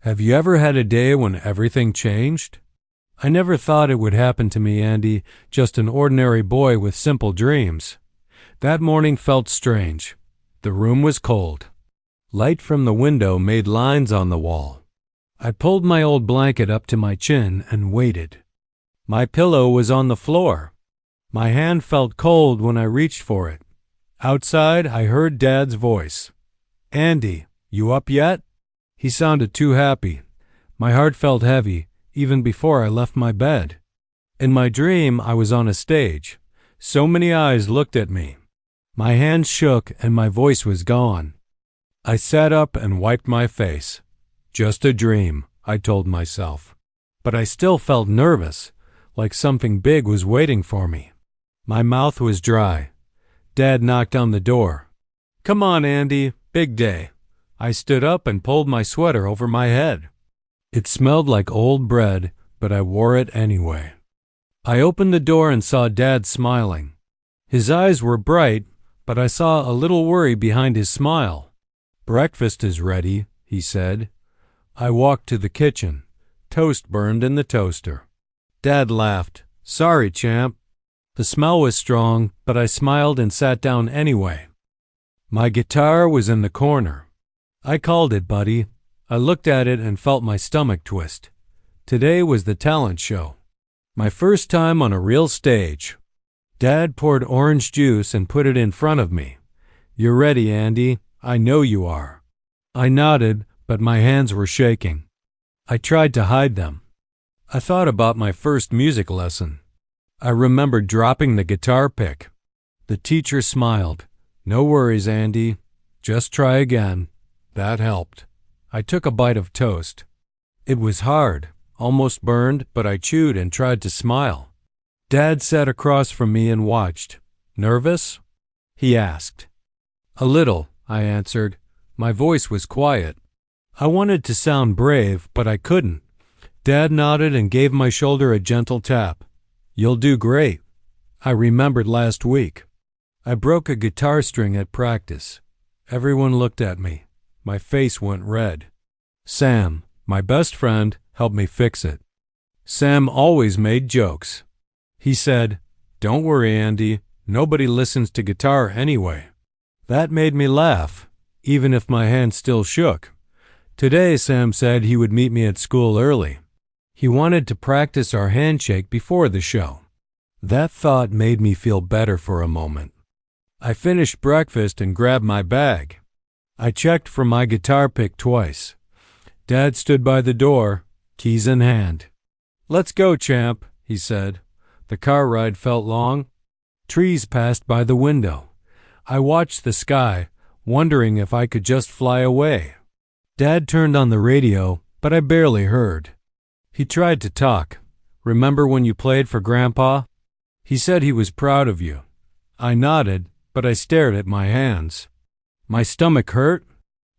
Have you ever had a day when everything changed? I never thought it would happen to me, Andy, just an ordinary boy with simple dreams. That morning felt strange. The room was cold. Light from the window made lines on the wall. I pulled my old blanket up to my chin and waited. My pillow was on the floor. My hand felt cold when I reached for it. Outside, I heard Dad's voice. "Andy, you up yet?" He sounded too happy. My heart felt heavy, even before I left my bed. In my dream, I was on a stage. So many eyes looked at me. My hands shook and my voice was gone. I sat up and wiped my face. Just a dream, I told myself. But I still felt nervous, like something big was waiting for me. My mouth was dry. Dad knocked on the door. "Come on, Andy, big day." I stood up and pulled my sweater over my head. It smelled like old bread, but I wore it anyway. I opened the door and saw Dad smiling. His eyes were bright, but I saw a little worry behind his smile. "Breakfast is ready," he said. I walked to the kitchen. Toast burned in the toaster. Dad laughed. "Sorry, champ." The smell was strong, but I smiled and sat down anyway. My guitar was in the corner. I called it, buddy. I looked at it and felt my stomach twist. Today was the talent show. My first time on a real stage. Dad poured orange juice and put it in front of me. "You're ready, Andy. I know you are." I nodded, but my hands were shaking. I tried to hide them. I thought about my first music lesson. I remembered dropping the guitar pick. The teacher smiled. "No worries, Andy. Just try again." That helped. I took a bite of toast. It was hard, almost burned, but I chewed and tried to smile. Dad sat across from me and watched. "Nervous?" he asked. "A little," I answered. My voice was quiet. I wanted to sound brave, but I couldn't. Dad nodded and gave my shoulder a gentle tap. "You'll do great." I remembered last week. I broke a guitar string at practice. Everyone looked at me. My face went red. Sam, my best friend, helped me fix it. Sam always made jokes. He said, "Don't worry, Andy. Nobody listens to guitar anyway." That made me laugh, even if my hand still shook. Today, Sam said he would meet me at school early. He wanted to practice our handshake before the show. That thought made me feel better for a moment. I finished breakfast and grabbed my bag. I checked for my guitar pick twice. Dad stood by the door, keys in hand. "Let's go, champ," he said. The car ride felt long. Trees passed by the window. I watched the sky, wondering if I could just fly away. Dad turned on the radio, but I barely heard. He tried to talk. "Remember when you played for Grandpa?" He said he was proud of you. I nodded, but I stared at my hands. My stomach hurt.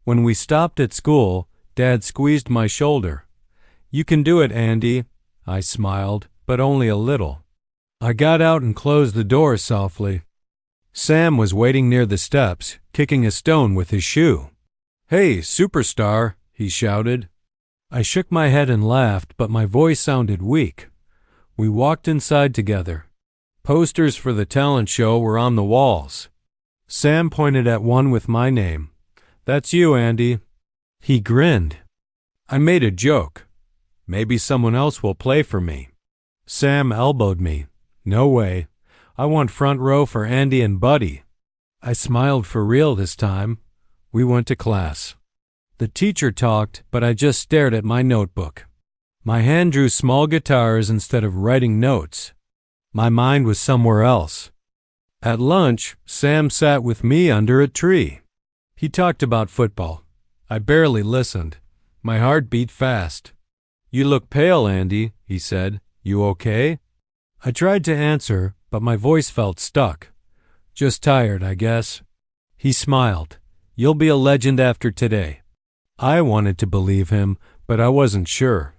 When we stopped at school, Dad squeezed my shoulder. "You can do it, Andy." I smiled, but only a little. I got out and closed the door softly. Sam was waiting near the steps, kicking a stone with his shoe. "Hey, superstar," he shouted. I shook my head and laughed, but my voice sounded weak. We walked inside together. Posters for the talent show were on the walls. Sam pointed at one with my name. "That's you, Andy." He grinned. I made a joke. "Maybe someone else will play for me." Sam elbowed me. "No way. I want front row for Andy and Buddy." I smiled for real this time. We went to class. The teacher talked, but I just stared at my notebook. My hand drew small guitars instead of writing notes. My mind was somewhere else. At lunch, Sam sat with me under a tree. He talked about football. I barely listened. My heart beat fast. "You look pale, Andy," he said. "You okay?" I tried to answer, but my voice felt stuck. "Just tired, I guess." He smiled. "You'll be a legend after today." I wanted to believe him, but I wasn't sure.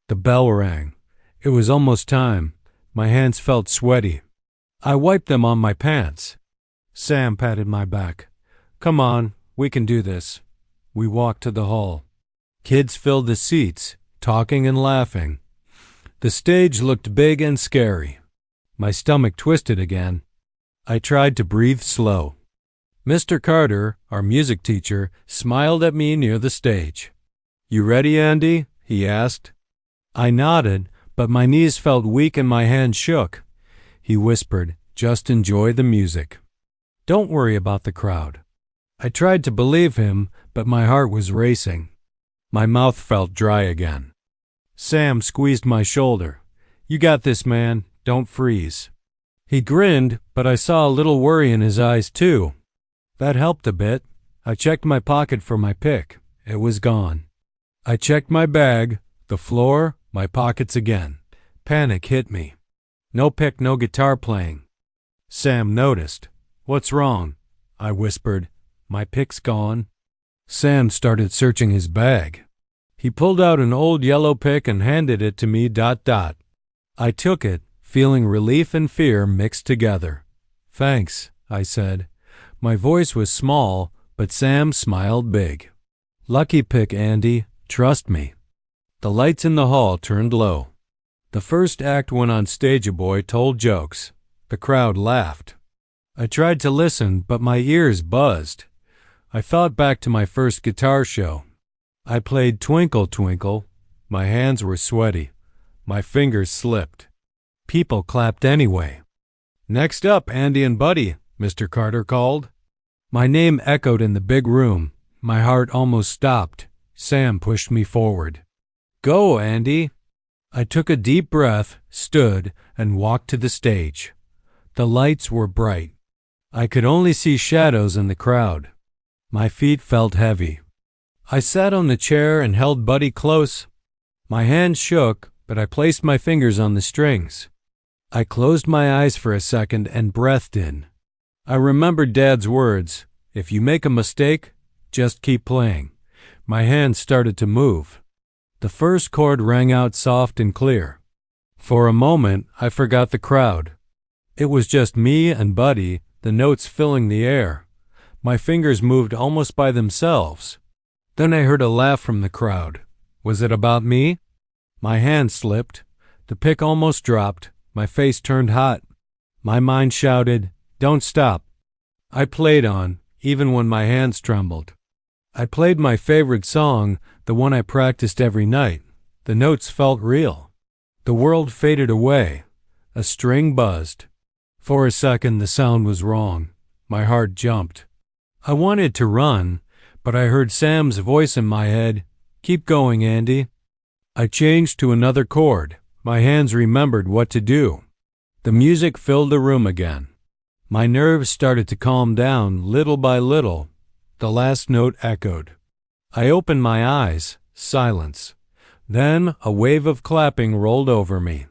The bell rang. It was almost time. My hands felt sweaty. I wiped them on my pants. Sam patted my back. "Come on, we can do this." We walked to the hall. Kids filled the seats, talking and laughing. The stage looked big and scary. My stomach twisted again. I tried to breathe slow. Mr. Carter, our music teacher, smiled at me near the stage. "You ready, Andy?" he asked. I nodded, but my knees felt weak and my hands shook. He whispered, "Just enjoy the music. Don't worry about the crowd." I tried to believe him, but my heart was racing. My mouth felt dry again. Sam squeezed my shoulder. "You got this, man. Don't freeze." He grinned, but I saw a little worry in his eyes, too. That helped a bit. I checked my pocket for my pick. It was gone. I checked my bag, the floor, my pockets again. Panic hit me. No pick, no guitar playing. Sam noticed. "What's wrong?" I whispered. "My pick's gone." Sam started searching his bag. He pulled out an old yellow pick and handed it to me. I took it, feeling relief and fear mixed together. "Thanks," I said. My voice was small, but Sam smiled big. "Lucky pick, Andy. Trust me." The lights in the hall turned low. The first act went on stage. A boy told jokes. The crowd laughed. I tried to listen, but my ears buzzed. I thought back to my first guitar show. I played Twinkle, Twinkle. My hands were sweaty. My fingers slipped. People clapped anyway. "Next up, Andy and Buddy," Mr. Carter called. My name echoed in the big room. My heart almost stopped. Sam pushed me forward. "Go, Andy." I took a deep breath, stood, and walked to the stage. The lights were bright. I could only see shadows in the crowd. My feet felt heavy. I sat on the chair and held Buddy close. My hands shook, but I placed my fingers on the strings. I closed my eyes for a second and breathed in. I remembered Dad's words, "If you make a mistake, just keep playing." My hands started to move. The first chord rang out soft and clear. For a moment, I forgot the crowd. It was just me and Buddy, the notes filling the air. My fingers moved almost by themselves. Then I heard a laugh from the crowd. Was it about me? My hand slipped. The pick almost dropped. My face turned hot. My mind shouted, "Don't stop." I played on, even when my hands trembled. I played my favorite song, the one I practiced every night. The notes felt real. The world faded away. A string buzzed. For a second, the sound was wrong. My heart jumped. I wanted to run, but I heard Sam's voice in my head, "Keep going, Andy." I changed to another chord. My hands remembered what to do. The music filled the room again. My nerves started to calm down little by little. The last note echoed. I opened my eyes. Silence. Then a wave of clapping rolled over me.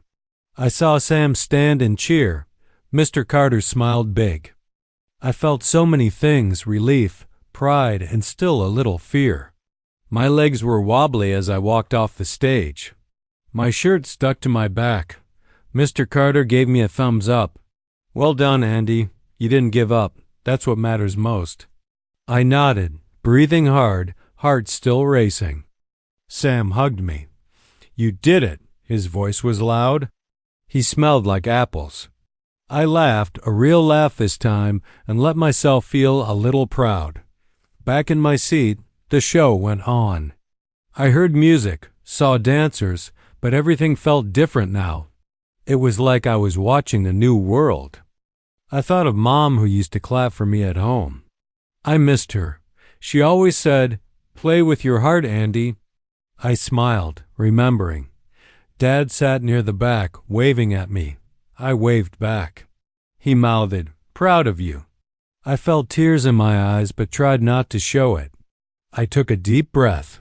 I saw Sam stand and cheer. Mr. Carter smiled big. I felt so many things, relief, pride, and still a little fear. My legs were wobbly as I walked off the stage. My shirt stuck to my back. Mr. Carter gave me a thumbs up. "Well done, Andy. You didn't give up. That's what matters most." I nodded, breathing hard, heart still racing. Sam hugged me. "You did it." His voice was loud. He smelled like apples. I laughed, a real laugh this time, and let myself feel a little proud. Back in my seat, the show went on. I heard music, saw dancers, but everything felt different now. It was like I was watching a new world. I thought of Mom, who used to clap for me at home. I missed her. She always said, "Play with your heart, Andy." I smiled, remembering. Dad sat near the back, waving at me. I waved back. He mouthed, "Proud of you." I felt tears in my eyes but tried not to show it. I took a deep breath.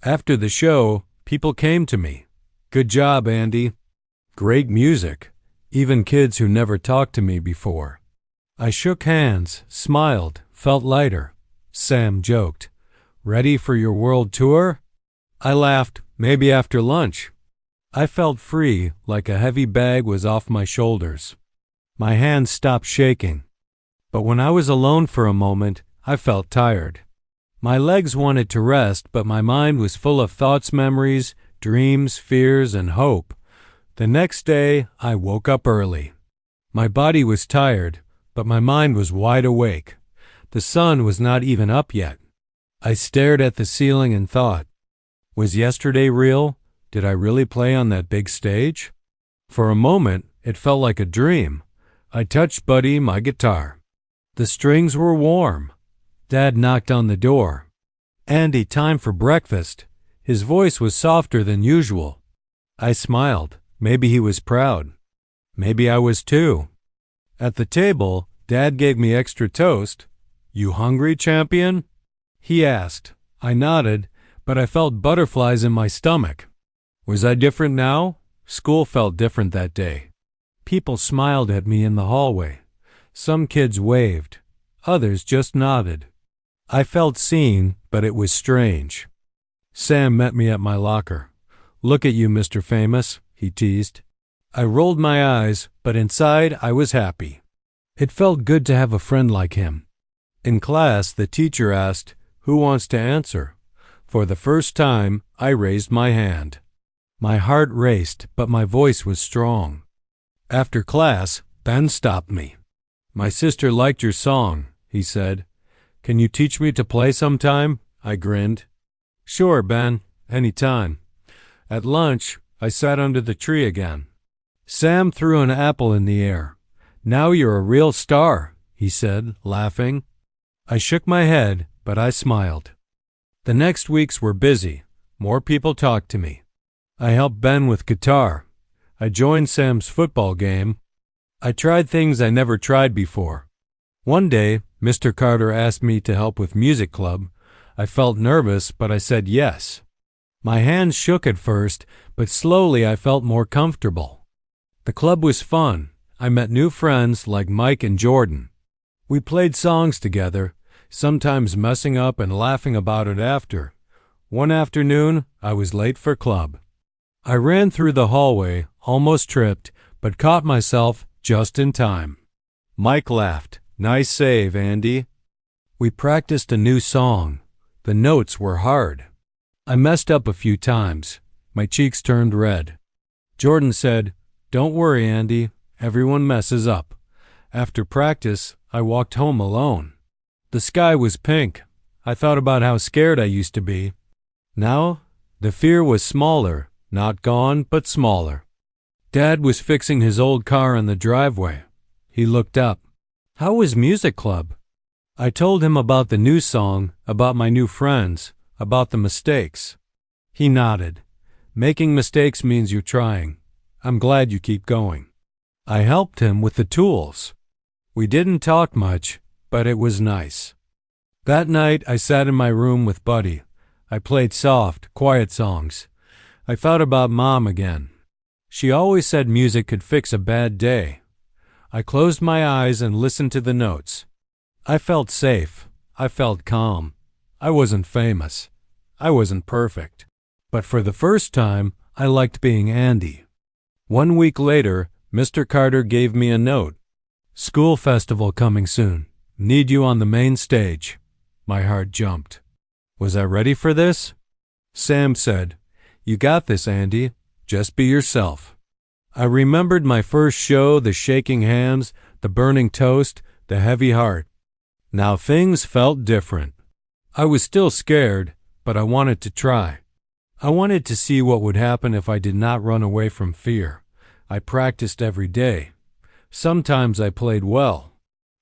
After the show, people came to me. "Good job, Andy." Great music. Even kids who never talked to me before. I shook hands, smiled, felt lighter. Sam joked, "Ready for your world tour?" I laughed, "Maybe after lunch." I felt free, like a heavy bag was off my shoulders. My hands stopped shaking. But when I was alone for a moment, I felt tired. My legs wanted to rest, but my mind was full of thoughts, memories, dreams, fears, and hope. The next day, I woke up early. My body was tired, but my mind was wide awake. The sun was not even up yet. I stared at the ceiling and thought, was yesterday real? Did I really play on that big stage? For a moment, it felt like a dream. I touched Buddy, my guitar. The strings were warm. Dad knocked on the door. "Andy, time for breakfast." His voice was softer than usual. I smiled. Maybe he was proud. Maybe I was too. At the table, Dad gave me extra toast. "You hungry, champion?" he asked. I nodded, but I felt butterflies in my stomach. Was I different now? School felt different that day. People smiled at me in the hallway. Some kids waved. Others just nodded. I felt seen, but it was strange. Sam met me at my locker. "Look at you, Mr. Famous," he teased. I rolled my eyes, but inside I was happy. It felt good to have a friend like him. In class, the teacher asked, "Who wants to answer?" For the first time, I raised my hand. My heart raced, but my voice was strong. After class, Ben stopped me. "My sister liked your song," he said. "Can you teach me to play sometime?" I grinned. "Sure, Ben, any time." At lunch, I sat under the tree again. Sam threw an apple in the air. "Now you're a real star," he said, laughing. I shook my head, but I smiled. The next weeks were busy. More people talked to me. I helped Ben with guitar. I joined Sam's football game. I tried things I never tried before. One day, Mr. Carter asked me to help with music club. I felt nervous, but I said yes. My hands shook at first, but slowly I felt more comfortable. The club was fun. I met new friends like Mike and Jordan. We played songs together, sometimes messing up and laughing about it after. One afternoon, I was late for club. I ran through the hallway, almost tripped, but caught myself just in time. Mike laughed. "Nice save, Andy." We practiced a new song. The notes were hard. I messed up a few times. My cheeks turned red. Jordan said, "Don't worry, Andy. Everyone messes up." After practice, I walked home alone. The sky was pink. I thought about how scared I used to be. Now, the fear was smaller, not gone, but smaller. Dad was fixing his old car in the driveway. He looked up. "How was music club?" I told him about the new song, about my new friends, about the mistakes. He nodded. "Making mistakes means you're trying. I'm glad you keep going." I helped him with the tools. We didn't talk much, but it was nice. That night, I sat in my room with Buddy. I played soft, quiet songs. I thought about Mom again. She always said music could fix a bad day. I closed my eyes and listened to the notes. I felt safe. I felt calm. I wasn't famous. I wasn't perfect. But for the first time, I liked being Andy. 1 week later, Mr. Carter gave me a note. "School festival coming soon. Need you on the main stage." My heart jumped. Was I ready for this? Sam said, "You got this, Andy. Just be yourself." I remembered my first show, the shaking hands, the burning toast, the heavy heart. Now things felt different. I was still scared, but I wanted to try. I wanted to see what would happen if I did not run away from fear. I practiced every day. Sometimes I played well.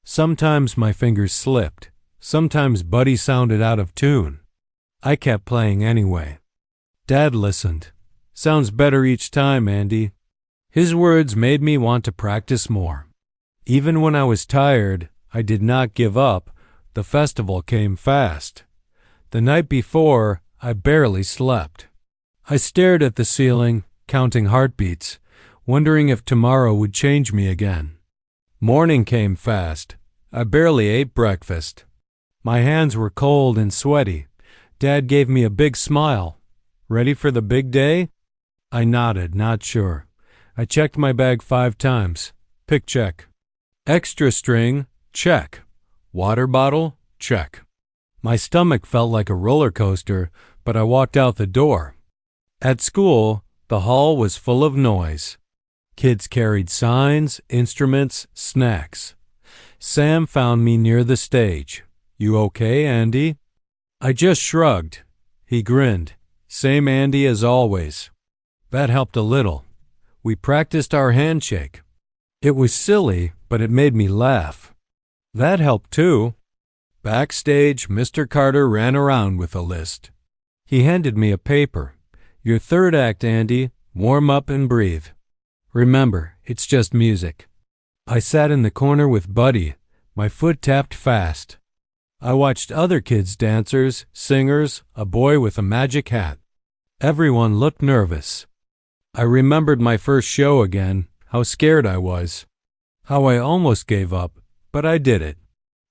Sometimes my fingers slipped. Sometimes Buddy sounded out of tune. I kept playing anyway. Dad listened. "Sounds better each time, Andy." His words made me want to practice more. Even when I was tired, I did not give up. The festival came fast. The night before, I barely slept. I stared at the ceiling, counting heartbeats, wondering if tomorrow would change me again. Morning came fast. I barely ate breakfast. My hands were cold and sweaty. Dad gave me a big smile. "Ready for the big day?" I nodded, not sure. I checked my bag 5 times. Pick check. Extra string, check. Water bottle, check. My stomach felt like a roller coaster, but I walked out the door. At school, the hall was full of noise. Kids carried signs, instruments, snacks. Sam found me near the stage. "You okay, Andy?" I just shrugged. He grinned. "Same Andy as always." That helped a little. We practiced our handshake. It was silly, but it made me laugh. That helped too. Backstage, Mr. Carter ran around with a list. He handed me a paper. "Your third act, Andy. Warm up and breathe. Remember, it's just music." I sat in the corner with Buddy. My foot tapped fast. I watched other kids, dancers, singers, a boy with a magic hat. Everyone looked nervous. I remembered my first show again, how scared I was, how I almost gave up, but I did it.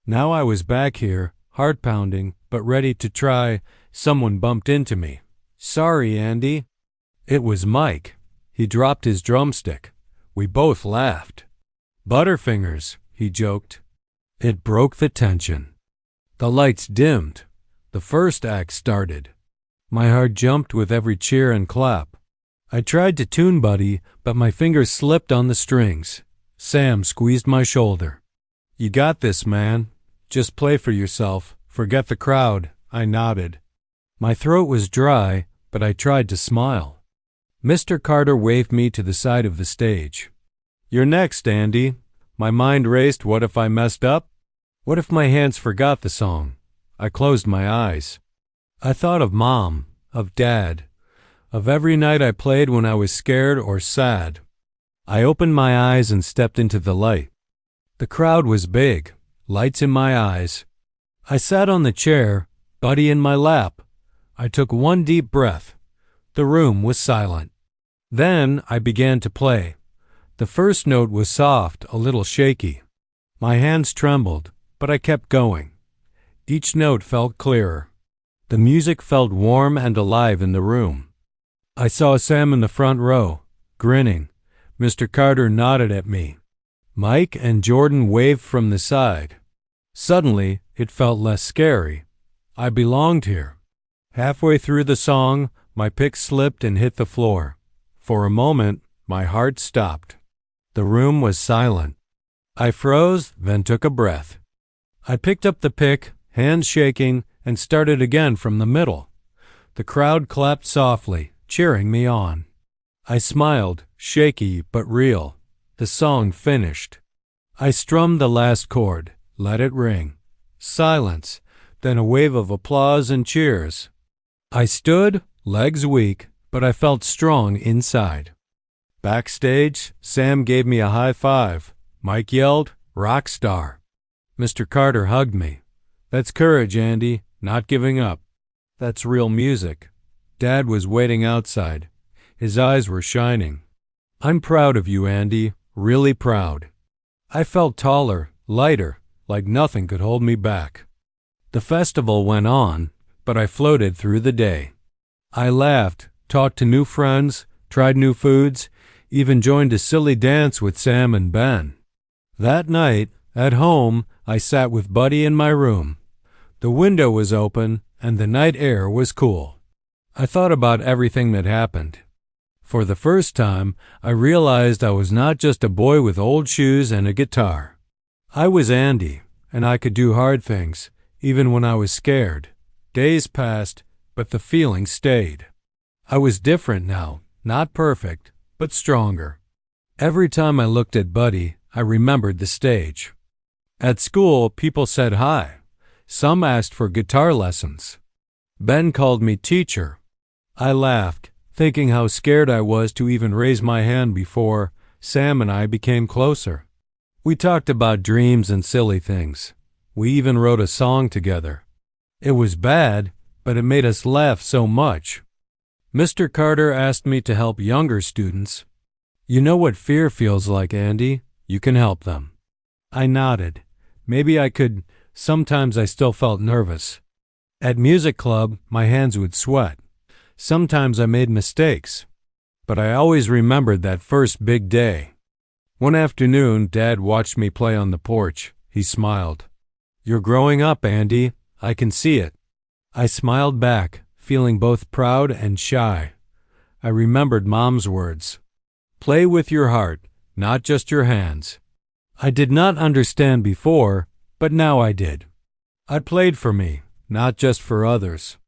Now I was back here, heart pounding, but ready to try. Someone bumped into me. "Sorry, Andy." It was Mike. He dropped his drumstick. We both laughed. "Butterfingers," he joked. It broke the tension. The lights dimmed. The first act started. My heart jumped with every cheer and clap. I tried to tune Buddy, but my fingers slipped on the strings. Sam squeezed my shoulder. "You got this, man. Just play for yourself. Forget the crowd." I nodded. My throat was dry, but I tried to smile. Mr. Carter waved me to the side of the stage. "You're next, Andy." My mind raced. What if I messed up? What if my hands forgot the song? I closed my eyes. I thought of Mom, of Dad, of every night I played when I was scared or sad. I opened my eyes and stepped into the light. The crowd was big, lights in my eyes. I sat on the chair, Buddy in my lap. I took one deep breath. The room was silent. Then I began to play. The first note was soft, a little shaky. My hands trembled, but I kept going. Each note felt clearer. The music felt warm and alive in the room. I saw Sam in the front row, grinning. Mr. Carter nodded at me. Mike and Jordan waved from the side. Suddenly, it felt less scary. I belonged here. Halfway through the song, my pick slipped and hit the floor. For a moment, my heart stopped. The room was silent. I froze, then took a breath. I picked up the pick, hands shaking, and started again from the middle. The crowd clapped softly, cheering me on. I smiled, shaky but real. The song finished. I strummed the last chord, let it ring. Silence, then a wave of applause and cheers. I stood, legs weak, but I felt strong inside. Backstage, Sam gave me a high five. Mike yelled, "Rock star." Mr. Carter hugged me. "That's courage, Andy, not giving up. That's real music." Dad was waiting outside. His eyes were shining. "I'm proud of you, Andy, really proud." I felt taller, lighter, like nothing could hold me back. The festival went on, but I floated through the day. I laughed, talked to new friends, tried new foods, even joined a silly dance with Sam and Ben. That night, at home, I sat with Buddy in my room. The window was open, and the night air was cool. I thought about everything that happened. For the first time, I realized I was not just a boy with old shoes and a guitar. I was Andy, and I could do hard things, even when I was scared. Days passed, but the feeling stayed. I was different now, not perfect, but stronger. Every time I looked at Buddy, I remembered the stage. At school, people said hi. Some asked for guitar lessons. Ben called me teacher. I laughed, thinking how scared I was to even raise my hand before. Sam and I became closer. We talked about dreams and silly things. We even wrote a song together. It was bad, but it made us laugh so much. Mr. Carter asked me to help younger students. "You know what fear feels like, Andy. You can help them." I nodded. Maybe I could. Sometimes I still felt nervous. At music club, my hands would sweat. Sometimes I made mistakes. But I always remembered that first big day. One afternoon, Dad watched me play on the porch. He smiled. "You're growing up, Andy. I can see it." I smiled back, feeling both proud and shy. I remembered Mom's words. Play with your heart, not just your hands. I did not understand before, but now I did. I played for me, not just for others.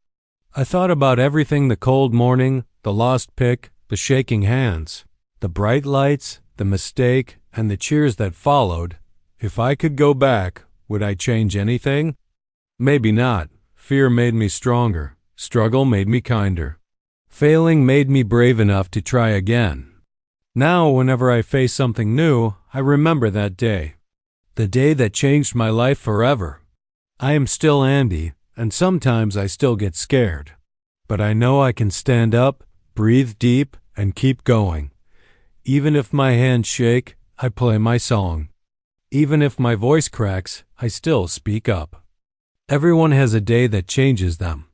I thought about everything: the cold morning, the lost pick, the shaking hands, the bright lights, the mistake, and the cheers that followed. If I could go back, would I change anything? Maybe not. Fear made me stronger. Struggle made me kinder. Failing made me brave enough to try again. Now, whenever I face something new, I remember that day. The day that changed my life forever. I am still Andy, and sometimes I still get scared. But I know I can stand up, breathe deep, and keep going. Even if my hands shake, I play my song. Even if my voice cracks, I still speak up. Everyone has a day that changes them.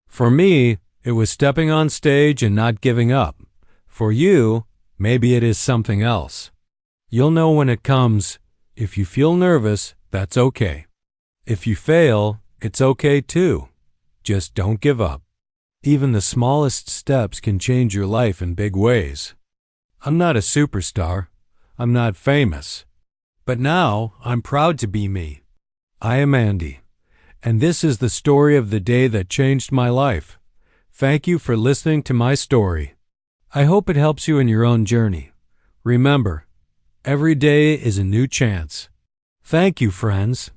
For me, it was stepping on stage and not giving up. For you, maybe it is something else. You'll know when it comes. If you feel nervous, that's okay. If you fail, it's okay too. Just don't give up. Even the smallest steps can change your life in big ways. I'm not a superstar. I'm not famous. But now I'm proud to be me. I am Andy, and this is the story of the day that changed my life. Thank you for listening to my story. I hope it helps you in your own journey. Remember, every day is a new chance. Thank you, friends.